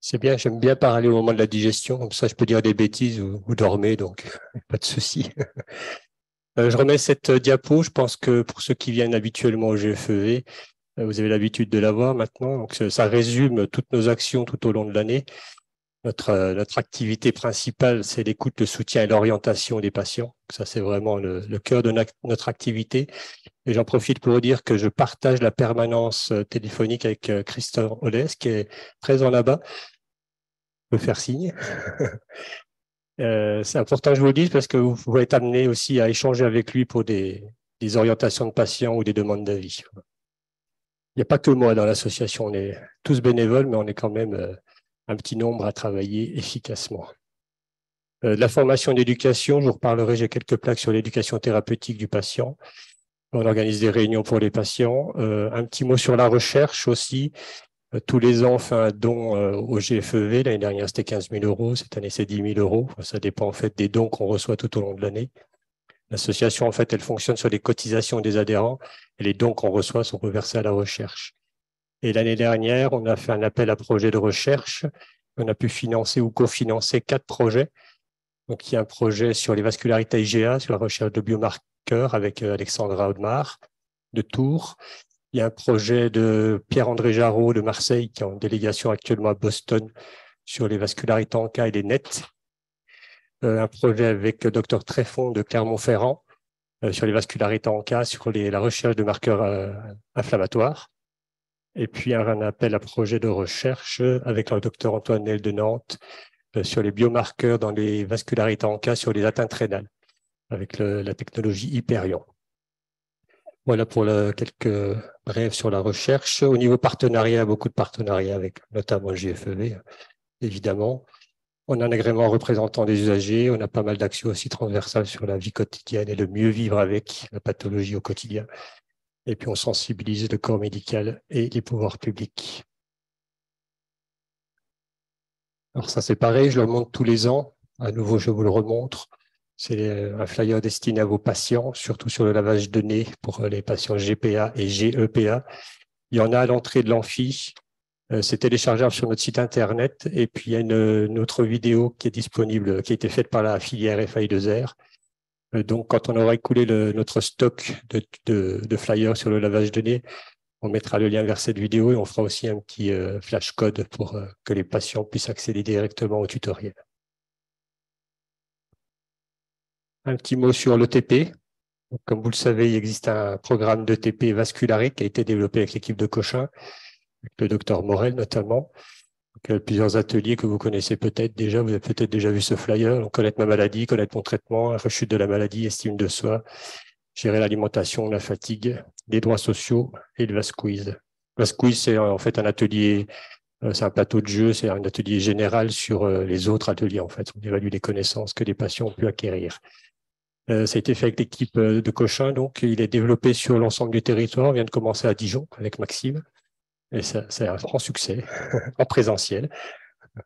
C'est bien, j'aime bien parler au moment de la digestion, comme ça je peux dire des bêtises ou vous dormez, donc pas de souci. Je remets cette diapo, je pense que pour ceux qui viennent habituellement au GFEV, vous avez l'habitude de la voir maintenant, donc ça résume toutes nos actions tout au long de l'année. Notre activité principale, c'est l'écoute, le soutien et l'orientation des patients. Ça, c'est vraiment le cœur de notre activité. Et j'en profite pour vous dire que je partage la permanence téléphonique avec Christophe Oles, qui est présent là-bas. Peut faire signe. C'est important que je vous le dise parce que vous pouvez être amené aussi à échanger avec lui pour des orientations de patients ou des demandes d'avis. Il n'y a pas que moi dans l'association, on est tous bénévoles, mais on est quand même un petit nombre à travailler efficacement. De la formation et d'éducation, je vous reparlerai, j'ai quelques plaques sur l'éducation thérapeutique du patient. On organise des réunions pour les patients. Un petit mot sur la recherche aussi. Tous les ans, on fait un don au GFEV. L'année dernière, c'était 15 000 euros. Cette année, c'est 10 000 euros. Ça dépend en fait des dons qu'on reçoit tout au long de l'année. L'association, en fait, elle fonctionne sur les cotisations des adhérents et les dons qu'on reçoit sont reversés à la recherche. Et l'année dernière, on a fait un appel à projet de recherche. On a pu financer ou cofinancer 4 projets. Donc, il y a un projet sur les vascularités IgA, sur la recherche de biomarqueurs avec Alexandra Audemars de Tours. Il y a un projet de Pierre-André Jarreau de Marseille qui est en délégation actuellement à Boston sur les vascularités en cas et les nets. Un projet avec Dr Tréfond de Clermont-Ferrand sur les vascularités en cas, sur la recherche de marqueurs inflammatoires. Et puis un appel à projet de recherche avec le Dr Antoine Nel de Nantes sur les biomarqueurs dans les vascularités en cas sur les atteintes rénales avec la technologie Hyperion. Voilà pour quelques brèves sur la recherche. Au niveau partenariat, beaucoup de partenariats avec notamment le GFEV, évidemment. On a un agrément représentant des usagers. On a pas mal d'actions aussi transversales sur la vie quotidienne et le mieux vivre avec la pathologie au quotidien. Et puis, on sensibilise le corps médical et les pouvoirs publics. Alors ça, c'est pareil, je le montre tous les ans. À nouveau, je vous le remontre. C'est un flyer destiné à vos patients, surtout sur le lavage de nez pour les patients GPA et GEPA. Il y en a à l'entrée de l'amphi. C'est téléchargeable sur notre site internet. Et puis, il y a une autre vidéo qui est disponible, qui a été faite par la filière FI2R. Donc, quand on aura écoulé notre stock de flyers sur le lavage de nez, on mettra le lien vers cette vidéo et on fera aussi un petit flash code pour que les patients puissent accéder directement au tutoriel. Un petit mot sur l'ETP. Comme vous le savez, il existe un programme d'ETP vasculaire qui a été développé avec l'équipe de Cochin, avec le docteur Morel notamment. Donc, plusieurs ateliers que vous connaissez peut-être déjà. Vous avez peut-être déjà vu ce flyer. Donc, connaître ma maladie, connaître mon traitement, la rechute de la maladie, estime de soi, gérer l'alimentation, la fatigue, les droits sociaux et le VasQuiz. VasQuiz, c'est en fait un atelier, c'est un plateau de jeu, c'est un atelier général sur les autres ateliers. En fait, on évalue les connaissances que les patients ont pu acquérir. Ça a été fait avec l'équipe de Cochin, donc il est développé sur l'ensemble du territoire. On vient de commencer à Dijon avec Maxime. Et c'est un grand succès en présentiel.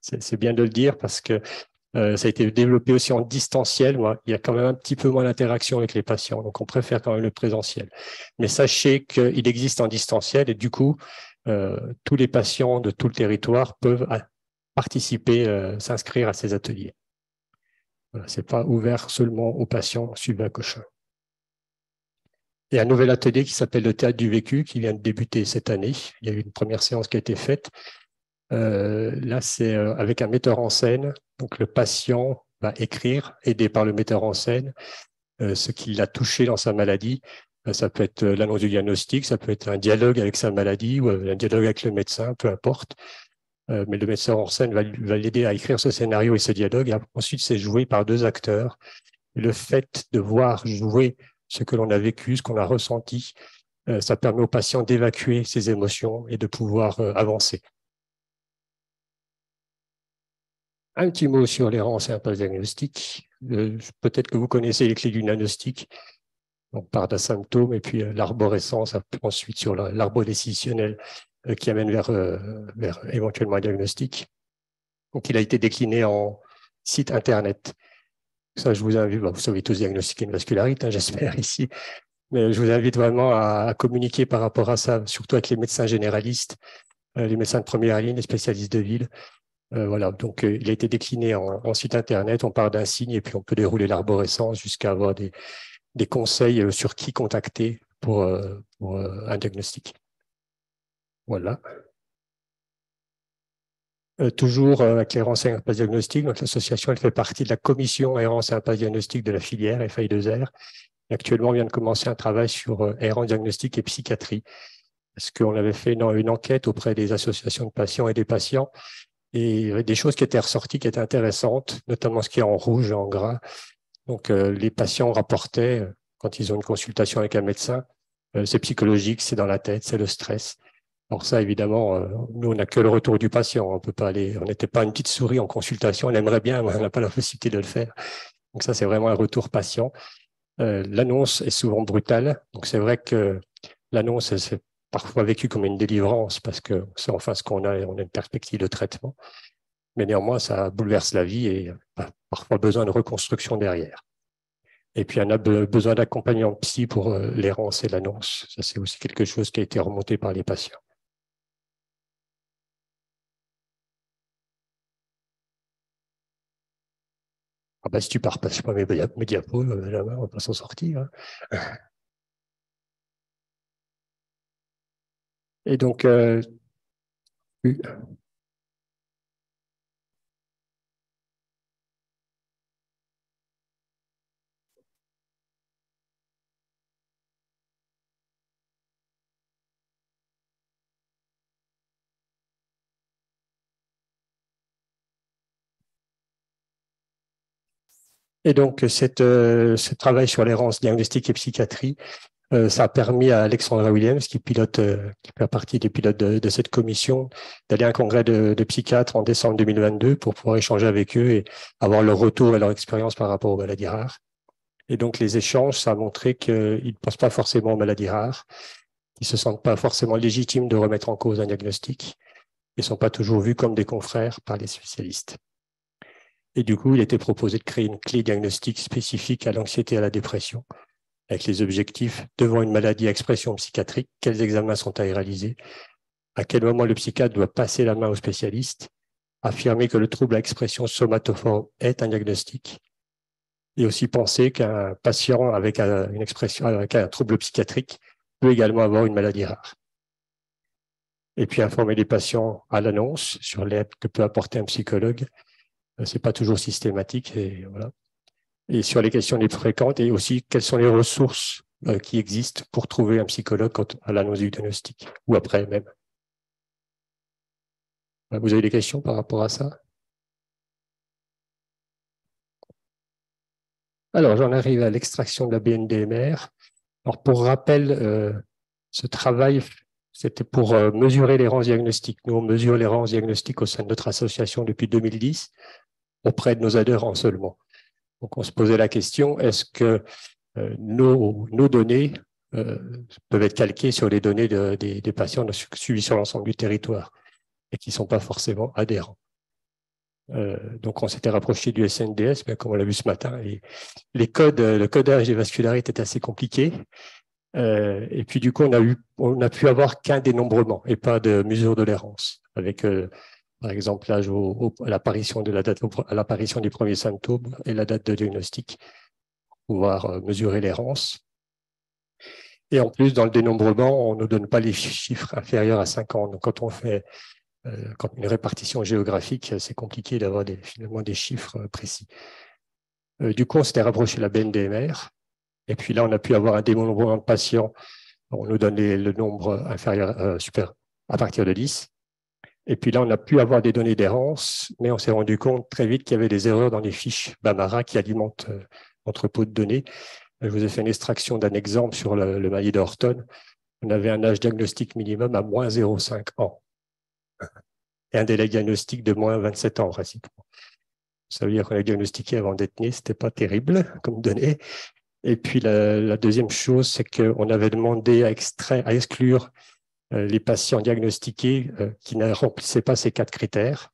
C'est bien de le dire parce que ça a été développé aussi en distanciel. Il y a quand même un petit peu moins d'interaction avec les patients, donc on préfère quand même le présentiel. Mais sachez qu'il existe en distanciel et du coup, tous les patients de tout le territoire peuvent participer, s'inscrire à ces ateliers. Voilà, ce n'est pas ouvert seulement aux patients suivant un Cochin. Il y a un nouvel atelier qui s'appelle le théâtre du vécu qui vient de débuter cette année. Il y a eu une première séance qui a été faite. Là, c'est avec un metteur en scène. Donc, le patient va écrire, aidé par le metteur en scène, ce qui l'a touché dans sa maladie. Ça peut être l'annonce du diagnostic, ça peut être un dialogue avec sa maladie ou un dialogue avec le médecin, peu importe. Mais le metteur en scène va l'aider à écrire ce scénario et ce dialogue. Et ensuite, c'est joué par 2 acteurs. Et le fait de voir jouer ce que l'on a vécu, ce qu'on a ressenti, ça permet au patient d'évacuer ses émotions et de pouvoir avancer. Un petit mot sur l'errance et impasse diagnostique. Peut-être que vous connaissez les clés du diagnostic. On part d'un symptôme et puis l'arborescence, ensuite sur l'arbre décisionnel qui amène vers éventuellement un diagnostic. Donc, il a été décliné en site internet. Ça, je vous invite, vous savez tous diagnostiquer une vascularite, hein, j'espère ici, mais je vous invite vraiment à communiquer par rapport à ça, surtout avec les médecins généralistes, les médecins de première ligne, les spécialistes de ville. Voilà, donc il a été décliné en site internet. On part d'un signe et puis on peut dérouler l'arborescence jusqu'à avoir des conseils sur qui contacter pour un diagnostic. Voilà. Toujours avec l'errance et impasse diagnostique, donc l'association elle fait partie de la commission errance et impasse diagnostique de la filière FI2R. Et actuellement, on vient de commencer un travail sur errance diagnostique et psychiatrie, parce qu'on avait fait une enquête auprès des associations de patients et des patients, et il y avait des choses qui étaient ressorties qui étaient intéressantes, notamment ce qui est en rouge et en gras. Donc, les patients rapportaient, quand ils ont une consultation avec un médecin, c'est psychologique, c'est dans la tête, c'est le stress. Alors ça, évidemment, nous, on n'a que le retour du patient. On peut pas aller, on n'était pas une petite souris en consultation. On aimerait bien, mais on n'a pas la possibilité de le faire. Donc ça, c'est vraiment un retour patient. L'annonce est souvent brutale. Donc c'est vrai que l'annonce, c'est parfois vécu comme une délivrance parce que c'est enfin ce qu'on a, on a une perspective de traitement. Mais néanmoins, ça bouleverse la vie et parfois besoin de reconstruction derrière. Et puis, on a besoin d'accompagnement psy pour l'errance et l'annonce. Ça, c'est aussi quelque chose qui a été remonté par les patients. Ah bah, si tu partages pas mes diapos, là-bas, on va pas s'en sortir. Hein. Et donc, ce travail sur l'errance diagnostique et psychiatrie, ça a permis à Alexandra Williams, qui fait partie des pilotes de cette commission, d'aller à un congrès de psychiatres en décembre 2022 pour pouvoir échanger avec eux et avoir leur retour et leur expérience par rapport aux maladies rares. Et donc, les échanges, ça a montré qu'ils ne pensent pas forcément aux maladies rares, ils ne se sentent pas forcément légitimes de remettre en cause un diagnostic, ils ne sont pas toujours vus comme des confrères par les spécialistes. Et du coup, il était proposé de créer une clé diagnostique spécifique à l'anxiété et à la dépression, avec les objectifs devant une maladie à expression psychiatrique, quels examens sont à y réaliser, à quel moment le psychiatre doit passer la main au spécialiste, affirmer que le trouble à expression somatoforme est un diagnostic, et aussi penser qu'un patient avec une expression, avec un trouble psychiatrique peut également avoir une maladie rare. Et puis informer les patients à l'annonce sur l'aide que peut apporter un psychologue. C'est pas toujours systématique et voilà. Et sur les questions les plus fréquentes et aussi quelles sont les ressources qui existent pour trouver un psychologue à l'annonce du diagnostic ou après même. Vous avez des questions par rapport à ça? Alors, j'en arrive à l'extraction de la BNDMR. Alors, pour rappel, ce travail, c'était pour mesurer l'errance diagnostique. Nous, on mesure l'errance diagnostique au sein de notre association depuis 2010 auprès de nos adhérents seulement. Donc, on se posait la question, est-ce que nos données peuvent être calquées sur les données des patients suivis sur l'ensemble du territoire et qui ne sont pas forcément adhérents. Donc, on s'était rapproché du SNDS, mais comme on l'a vu ce matin, le codage des vascularites est assez compliqué. Et puis, du coup, on a pu avoir qu'un dénombrement et pas de mesure de l'errance, avec, par exemple, l'âge à l'apparition des premiers symptômes et la date de diagnostic, pour pouvoir mesurer l'errance. Et en plus, dans le dénombrement, on ne donne pas les chiffres inférieurs à 5 ans. Donc, quand on fait une répartition géographique, c'est compliqué d'avoir finalement des chiffres précis. Du coup, on s'était rapproché de la BNDMR. Et puis là, on a pu avoir un dénombrement de patients. On nous donne le nombre inférieur, super, à partir de 10. Et puis là, on a pu avoir des données d'errance, mais on s'est rendu compte très vite qu'il y avait des erreurs dans les fiches Bambara qui alimentent l'entrepôt de données. Je vous ai fait une extraction d'un exemple sur le maillet d'Orton. On avait un âge diagnostique minimum à moins 0,5 ans et un délai diagnostique de moins 27 ans, pratiquement. Ça veut dire qu'on a diagnostiqué avant d'être né, c'était pas terrible comme données. Et puis la deuxième chose, c'est qu'on avait demandé à exclure les patients diagnostiqués qui ne remplissaient pas ces 4 critères.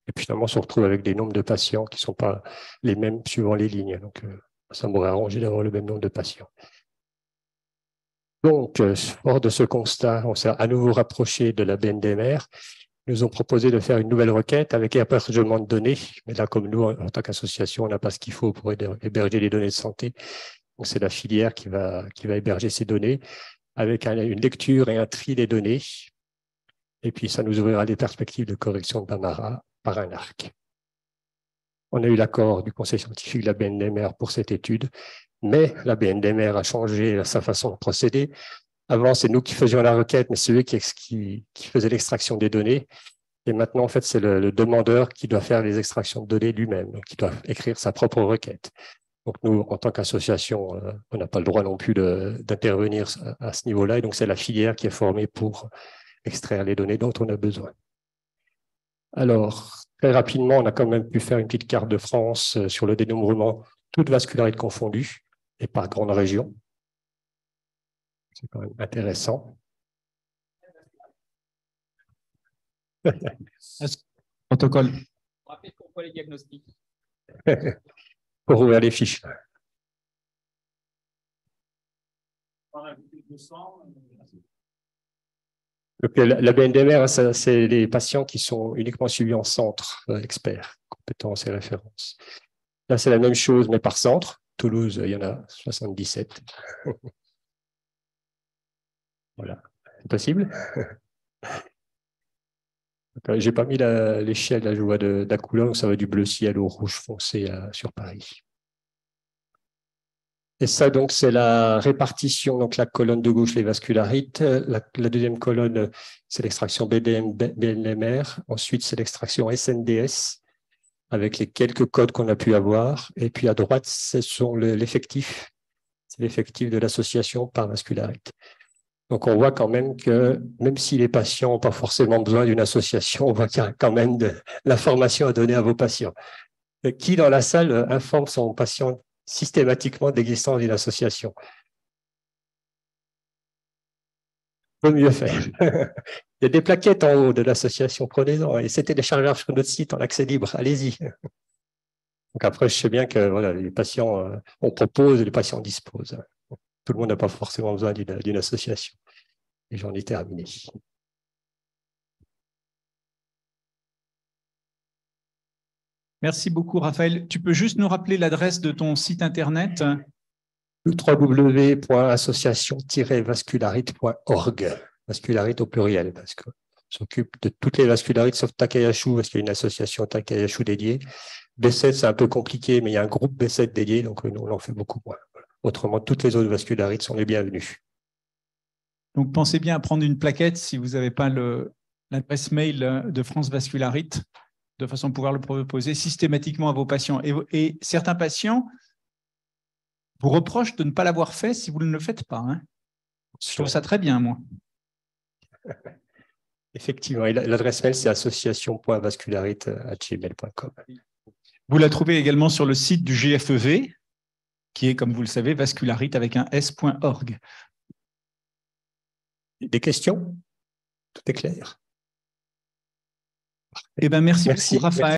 Et puis finalement, on se retrouve avec des nombres de patients qui ne sont pas les mêmes suivant les lignes. Donc, ça m'aurait arrangé d'avoir le même nombre de patients. Donc, fort de ce constat, on s'est à nouveau rapproché de la BNDMR nous ont proposé de faire une nouvelle requête avec hébergement de données. Mais là, comme nous, en tant qu'association, on n'a pas ce qu'il faut pour héberger les données de santé. Donc, c'est la filière qui va héberger ces données avec une lecture et un tri des données. Et puis, ça nous ouvrira des perspectives de correction de Bambara par un arc. On a eu l'accord du conseil scientifique de la BNDMR pour cette étude, mais la BNDMR a changé sa façon de procéder. Avant, c'est nous qui faisions la requête, mais c'est eux qui faisaient l'extraction des données. Et maintenant, en fait, c'est le demandeur qui doit faire les extractions de données lui-même, donc il doit écrire sa propre requête. Donc nous, en tant qu'association, on n'a pas le droit non plus d'intervenir à ce niveau-là. Et donc, c'est la filière qui est formée pour extraire les données dont on a besoin. Alors, très rapidement, on a quand même pu faire une petite carte de France sur le dénombrement, toute vascularité confondue, et par grande région. C'est quand même intéressant. Protocole. Rappelez pourquoi les diagnostics. Pour ouvrir les fiches. Donc, la BNDMR, c'est les patients qui sont uniquement suivis en centre expert, compétences et références. Là, c'est la même chose, mais par centre. Toulouse, il y en a 77. Voilà, c'est possible. Je n'ai pas mis l'échelle, là, je vois de la couleur, donc ça va du bleu ciel au rouge foncé sur Paris. Et ça, donc, c'est la répartition, donc la colonne de gauche, les vascularites. La deuxième colonne, c'est l'extraction BNMR. Ensuite, c'est l'extraction SNDS, avec les quelques codes qu'on a pu avoir. Et puis, à droite, ce sont l'effectif. C'est l'effectif de l'association par vascularite. Donc, on voit quand même que, même si les patients n'ont pas forcément besoin d'une association, on voit qu'il y a quand même de l'information à donner à vos patients. Qui, dans la salle, informe son patient systématiquement de l'existence d'une association? Peut mieux faire. Il y a des plaquettes en haut de l'association, prenez-en. Et c'est téléchargeable sur notre site en accès libre. Allez-y. Donc après, je sais bien que voilà, les patients, on propose et les patients disposent. Tout le monde n'a pas forcément besoin d'une association. Et j'en ai terminé. Merci beaucoup, Raphaël. Tu peux juste nous rappeler l'adresse de ton site internet? www.association-vascularite.org. Vascularite au pluriel, parce qu'on s'occupe de toutes les vascularites sauf Takayashu, parce qu'il y a une association Takayashu dédiée. B7, c'est un peu compliqué, mais il y a un groupe B7 dédié, donc nous, on en fait beaucoup moins. Autrement, toutes les autres vascularites sont les bienvenues. Donc, pensez bien à prendre une plaquette si vous n'avez pas l'adresse mail de France Vascularite, de façon à pouvoir le proposer systématiquement à vos patients. Et certains patients vous reprochent de ne pas l'avoir fait si vous ne le faites pas. Hein. Je trouve ça très bien, moi. Effectivement, l'adresse mail, c'est association.vascularite@gmail.com. Vous la trouvez également sur le site du GFEV, qui est, comme vous le savez, vascularite avec un s.org. Des questions? Tout est clair. Eh bien, merci beaucoup, Raphaël.